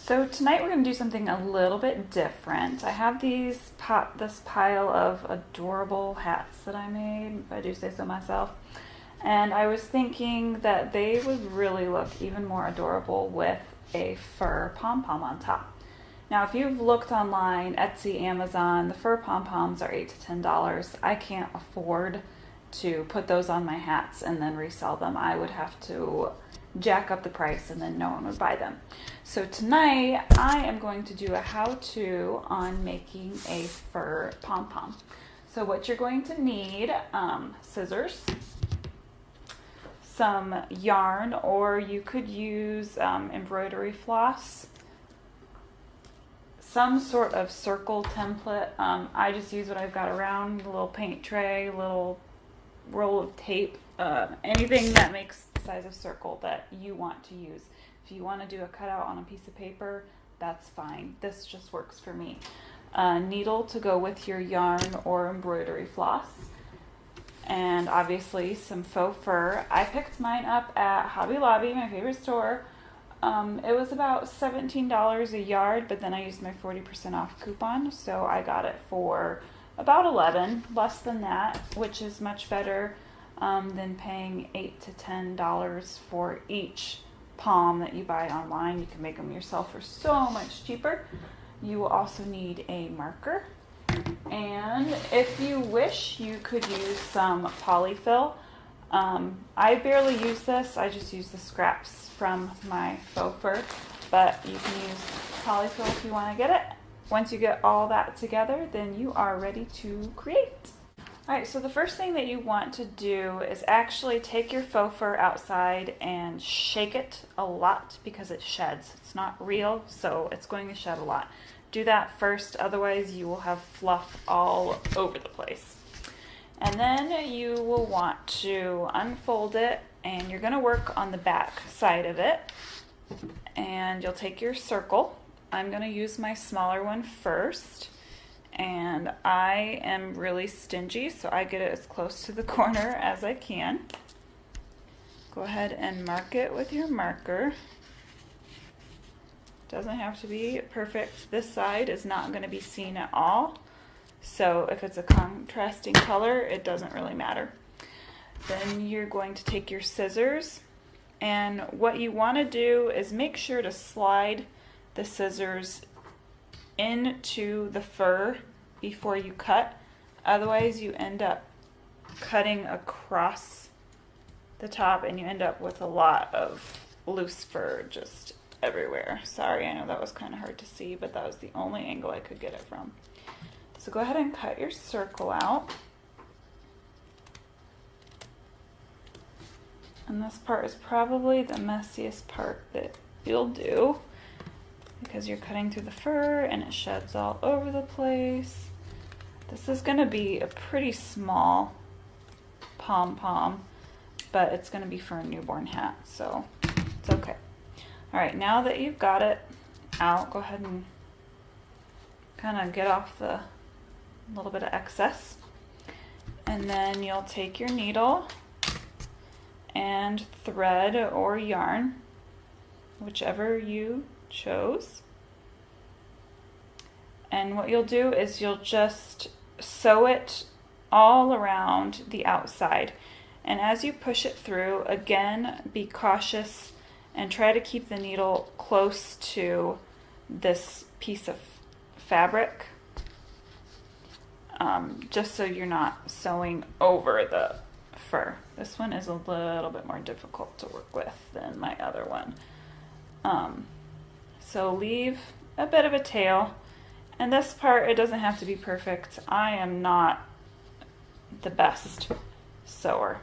So tonight we're going to do something a little bit different. I have this pile of adorable hats that I made, if I do say so myself. And I was thinking that they would really look even more adorable with a fur pom-pom on top. Now, if you've looked online, Etsy, Amazon, the fur pom-poms are $8 to $10. I can't afford to put those on my hats and then resell them. I would have to jack up the price and then no one would buy them. So tonight I am going to do a how-to on making a fur pom-pom. So what you're going to need, scissors, some yarn, or you could use embroidery floss, some sort of circle template. I just use what I've got around, a little paint tray, little roll of tape, anything that makes the size of circle that you want to use. If you want to do a cutout on a piece of paper, that's fine. This just works for me. A needle to go with your yarn or embroidery floss, and obviously some faux fur. I picked mine up at Hobby Lobby, my favorite store. It was about $17 a yard, but then I used my 40% off coupon, so I got it for about $11, less than that, which is much better than paying $8 to $10 for each pom that you buy online. You can make them yourself for so much cheaper. You will also need a marker, and if you wish, you could use some polyfill. I barely use this. I just use the scraps from my faux fur, but you can use polyfill if you want to get it. Once you get all that together, then you are ready to create. Alright, so the first thing that you want to do is actually take your faux fur outside and shake it a lot because it sheds. It's not real, so it's going to shed a lot. Do that first, otherwise you will have fluff all over the place. And then you will want to unfold it, and you're going to work on the back side of it. And you'll take your circle. I'm going to use my smaller one first, and I am really stingy, so I get it as close to the corner as I can. Go ahead and mark it with your marker. Doesn't have to be perfect. This side is not going to be seen at all, so if it's a contrasting color, it doesn't really matter. Then you're going to take your scissors, and what you want to do is make sure to slide the scissors into the fur before you cut. Otherwise you end up cutting across the top and you end up with a lot of loose fur just everywhere. Sorry, I know that was kind of hard to see, but that was the only angle I could get it from. So go ahead and cut your circle out. And this part is probably the messiest part that you'll do, because you're cutting through the fur and it sheds all over the place. This is going to be a pretty small pom-pom, but it's going to be for a newborn hat, so it's okay. Alright, now that you've got it out, go ahead and kind of get off the little bit of excess. And then you'll take your needle and thread or yarn, whichever you chose. And what you'll do is you'll just sew it all around the outside. And as you push it through, again, be cautious and try to keep the needle close to this piece of fabric, just so you're not sewing over the fur. This one is a little bit more difficult to work with than my other one. So leave a bit of a tail, and this part, it doesn't have to be perfect. I am not the best sewer,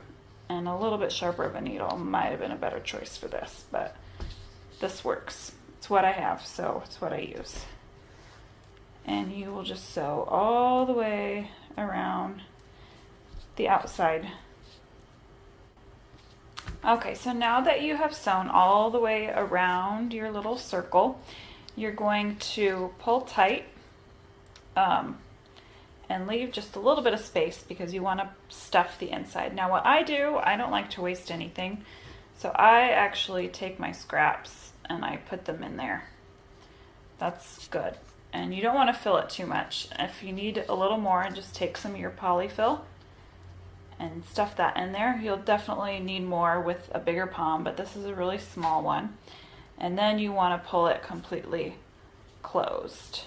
and a little bit sharper of a needle might have been a better choice for this, but this works. It's what I have, so it's what I use. And you will just sew all the way around the outside. Okay, so now that you have sewn all the way around your little circle, you're going to pull tight and leave just a little bit of space because you want to stuff the inside. Now what I do, I don't like to waste anything, so I actually take my scraps and I put them in there. That's good. And you don't want to fill it too much. If you need a little more, just take some of your polyfill and stuff that in there. You'll definitely need more with a bigger pom, but this is a really small one. And then you want to pull it completely closed.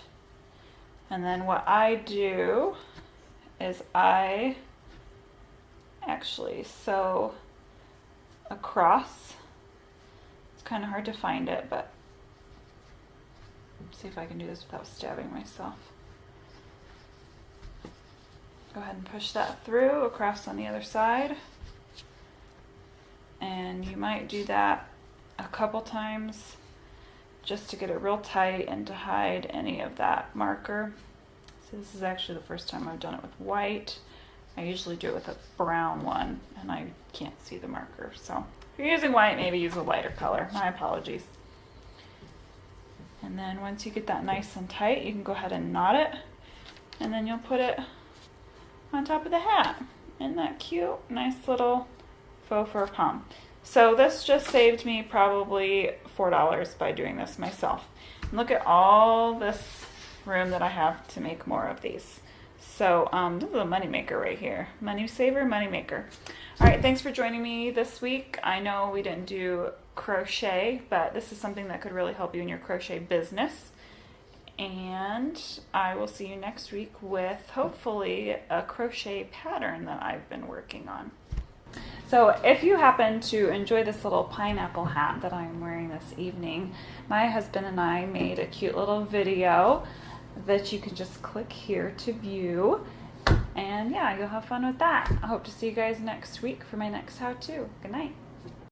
And then what I do is I actually sew across. It's kind of hard to find it, but see if I can do this without stabbing myself. Go ahead and push that through across on the other side. And you might do that a couple times just to get it real tight and to hide any of that marker. So this is actually the first time I've done it with white. I usually do it with a brown one and I can't see the marker. So if you're using white, maybe use a lighter color. My apologies. And then once you get that nice and tight, you can go ahead and knot it. And then you'll put it on top of the hat. Isn't that cute? Nice little faux fur pom. So this just saved me probably $4 by doing this myself. And look at all this room that I have to make more of these. So this is a money maker right here. Money saver, money maker. All right, thanks for joining me this week. I know we didn't do crochet, but this is something that could really help you in your crochet business. And I will see you next week with hopefully a crochet pattern that I've been working on. So if you happen to enjoy this little pineapple hat that I'm wearing this evening, my husband and I made a cute little video that you can just click here to view. And yeah, you'll have fun with that. I hope to see you guys next week for my next how-to. Good night.